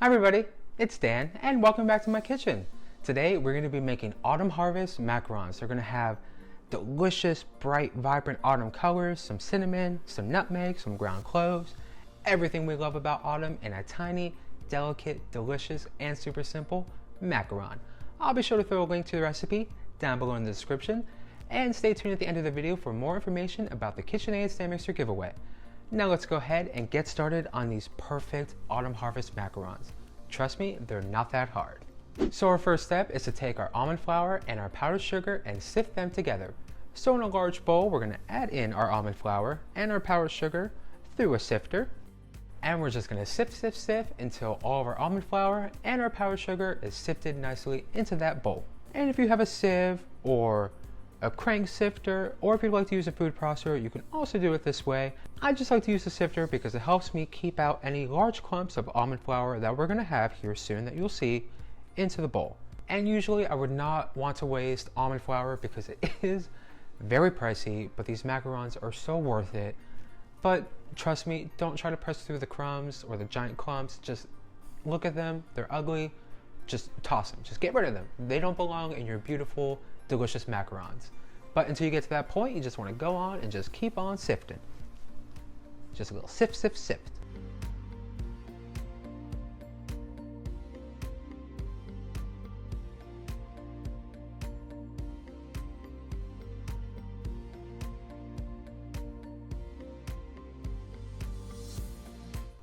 Hi everybody, it's Dan and welcome back to my kitchen. Today we're going to be making autumn harvest macarons. They're going to have delicious, bright, vibrant autumn colors, some cinnamon, some nutmeg, some ground cloves, everything we love about autumn in a tiny, delicate, delicious, and super simple macaron. I'll be sure to throw a link to the recipe down below in the description, and stay tuned at the end of the video for more information about the KitchenAid stand mixer giveaway. Now let's go ahead and get started on these perfect autumn harvest macarons. Trust me, they're not that hard. So our first step is to take our almond flour and our powdered sugar and sift them together. So in a large bowl, we're gonna add in our almond flour and our powdered sugar through a sifter. And we're just gonna sift until all of our almond flour and our powdered sugar is sifted nicely into that bowl. And if you have a sieve or a crank sifter, or if you'd like to use a food processor, you can also do it this way. I just like to use the sifter because it helps me keep out any large clumps of almond flour that we're gonna have here soon that you'll see into the bowl. And usually I would not want to waste almond flour because it is very pricey, but these macarons are so worth it. But trust me, don't try to press through the crumbs or the giant clumps. Just look at them, they're ugly, just toss them, just get rid of them. They don't belong in your beautiful, delicious macarons. But until you get to that point, you just want to go on and just keep on sifting. Just a little sift.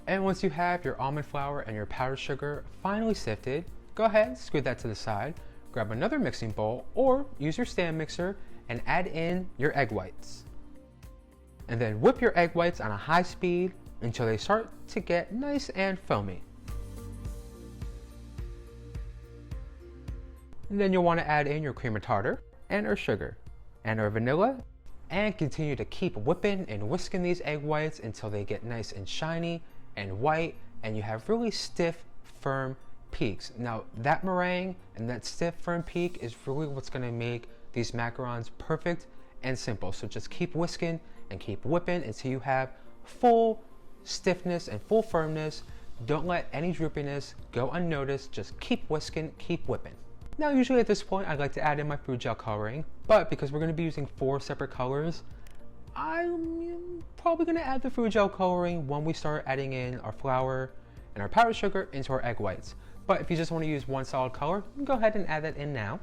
And once you have your almond flour and your powdered sugar finally sifted, go ahead, scoot that to the side, grab another mixing bowl or use your stand mixer and add in your egg whites. And then whip your egg whites on a high speed until they start to get nice and foamy. And then you'll want to add in your cream of tartar and our sugar and our vanilla, and continue to keep whipping and whisking these egg whites until they get nice and shiny and white and you have really stiff, firm peaks. Now that meringue and that stiff, firm peak is really what's going to make these macarons perfect and simple. So just keep whisking and keep whipping until you have full stiffness and full firmness. Don't let any droopiness go unnoticed. Just keep whisking, keep whipping. Now usually at this point I'd like to add in my food gel coloring, but because we're going to be using 4 separate colors, I'm probably going to add the food gel coloring when we start adding in our flour and our powdered sugar into our egg whites. But if you just want to use one solid color, you can go ahead and add that in now.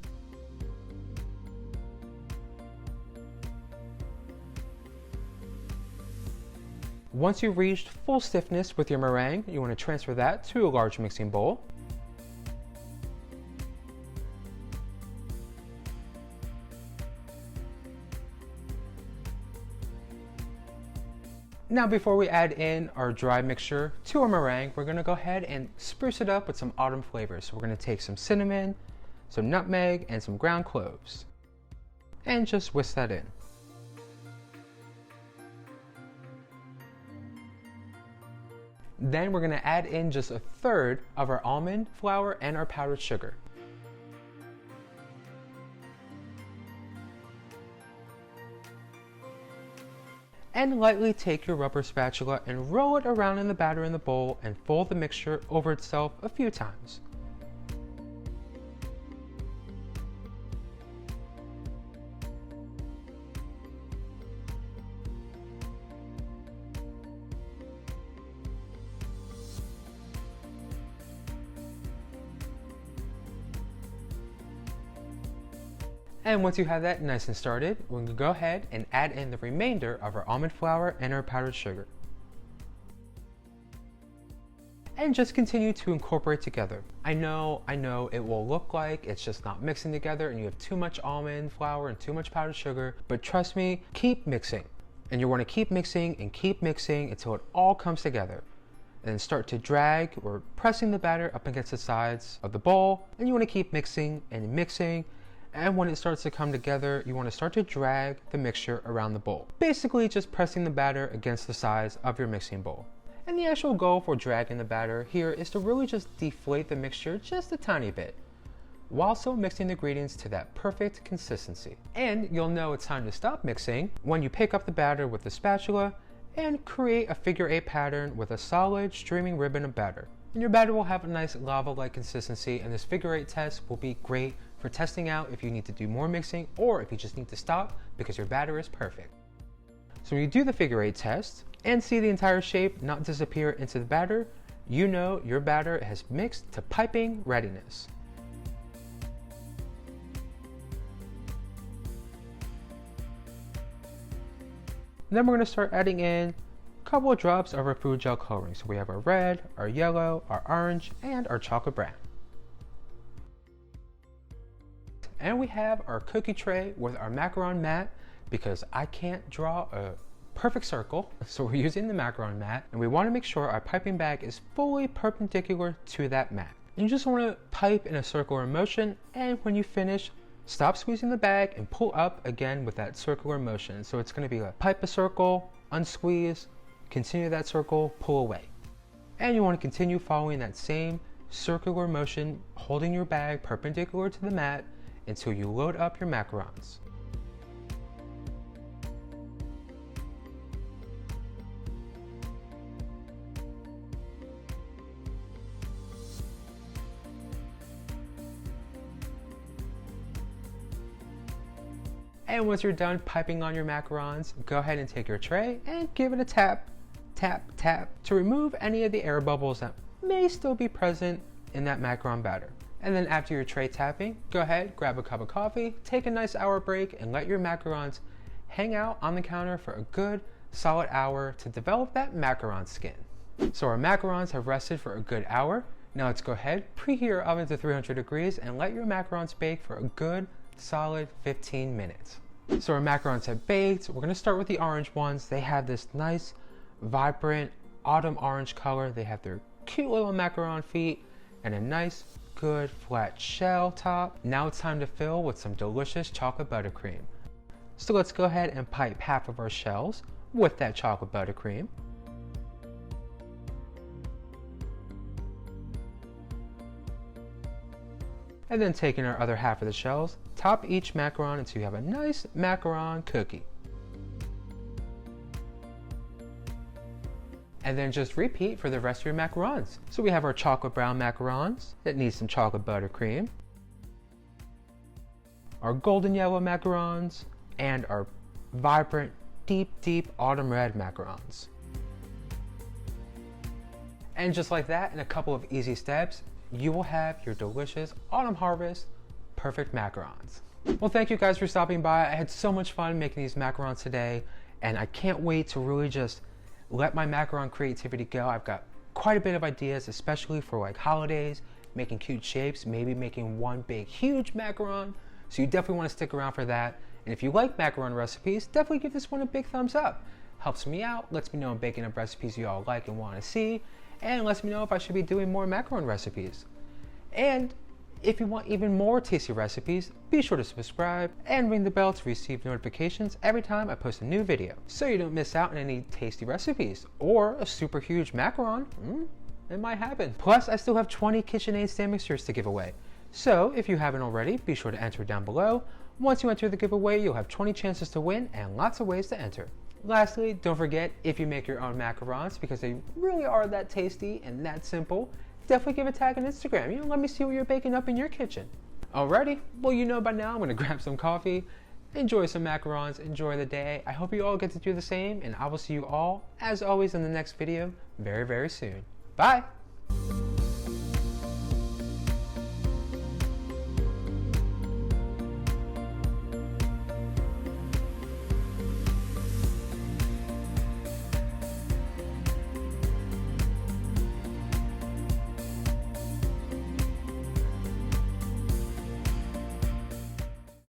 Once you've reached full stiffness with your meringue, you want to transfer that to a large mixing bowl. Now before we add in our dry mixture to our meringue, we're going to go ahead and spruce it up with some autumn flavors. So we're going to take some cinnamon, some nutmeg, and some ground cloves, and just whisk that in. Then we're going to add in just 1/3 of our almond flour and our powdered sugar. And lightly take your rubber spatula and roll it around in the batter in the bowl and fold the mixture over itself a few times. And once you have that nice and started, we're going to go ahead and add in the remainder of our almond flour and our powdered sugar. And just continue to incorporate together. I know it will look like it's just not mixing together and you have too much almond flour and too much powdered sugar, but trust me, keep mixing. And you want to keep mixing until it all comes together. And then start to drag or pressing the batter up against the sides of the bowl, and you want to keep mixing and mixing. And when it starts to come together, you want to start to drag the mixture around the bowl. Basically just pressing the batter against the sides of your mixing bowl. And the actual goal for dragging the batter here is to really just deflate the mixture just a tiny bit, while still mixing the ingredients to that perfect consistency. And you'll know it's time to stop mixing when you pick up the batter with the spatula and create a figure 8 pattern with a solid streaming ribbon of batter. And your batter will have a nice lava-like consistency, and this figure 8 test will be great for testing out if you need to do more mixing or if you just need to stop because your batter is perfect. So when you do the figure 8 test and see the entire shape not disappear into the batter, you know your batter has mixed to piping readiness. And then we're going to start adding in a couple of drops of our food gel coloring. So we have our red, our yellow, our orange, and our chocolate brown. And we have our cookie tray with our macaron mat, because I can't draw a perfect circle, so we're using the macaron mat, and we want to make sure our piping bag is fully perpendicular to that mat. And you just want to pipe in a circular motion, and when you finish, stop squeezing the bag and pull up again with that circular motion. So it's going to be a pipe a circle, unsqueeze, continue that circle, pull away. And you want to continue following that same circular motion, holding your bag perpendicular to the mat until you load up your macarons. And once you're done piping on your macarons, go ahead and take your tray and give it a tap, tap, tap to remove any of the air bubbles that may still be present in that macaron batter. And then after your tray tapping, go ahead, grab a cup of coffee, take a nice hour break, and let your macarons hang out on the counter for a good solid hour to develop that macaron skin. So our macarons have rested for a good hour. Now let's go ahead, preheat your oven to 300 degrees and let your macarons bake for a good solid 15 minutes. So our macarons have baked. We're going to start with the orange ones. They have this nice vibrant autumn orange color. They have their cute little macaron feet and a nice good flat shell top. Now it's time to fill with some delicious chocolate buttercream. So let's go ahead and pipe half of our shells with that chocolate buttercream. And then taking our other half of the shells, top each macaron until you have a nice macaron cookie. And then just repeat for the rest of your macarons. So we have our chocolate brown macarons that need some chocolate buttercream, our golden yellow macarons, and our vibrant, deep autumn red macarons. And just like that, in a couple of easy steps, you will have your delicious autumn harvest perfect macarons. Well, thank you guys for stopping by. I had so much fun making these macarons today, and I can't wait to really just let my macaron creativity go. I've got quite a bit of ideas, especially for like holidays, making cute shapes, maybe making one big huge macaron. So you definitely want to stick around for that. And if you like macaron recipes, definitely give this one a big thumbs up. Helps me out, lets me know I'm baking up recipes you all like and want to see, and lets me know if I should be doing more macaron recipes. And if you want even more tasty recipes, be sure to subscribe and ring the bell to receive notifications every time I post a new video, so you don't miss out on any tasty recipes or a super huge macaron. It might happen. Plus, I still have 20 KitchenAid stand mixers to give away. So if you haven't already, be sure to enter down below. Once you enter the giveaway, you'll have 20 chances to win and lots of ways to enter. Lastly, don't forget, if you make your own macarons, because they really are that tasty and that simple, definitely give a tag on Instagram. Let me see what you're baking up in your kitchen. Alrighty, well, you know by now I'm gonna grab some coffee, enjoy some macarons, enjoy the day. I hope you all get to do the same, and I will see you all, as always, in the next video very, very soon. Bye!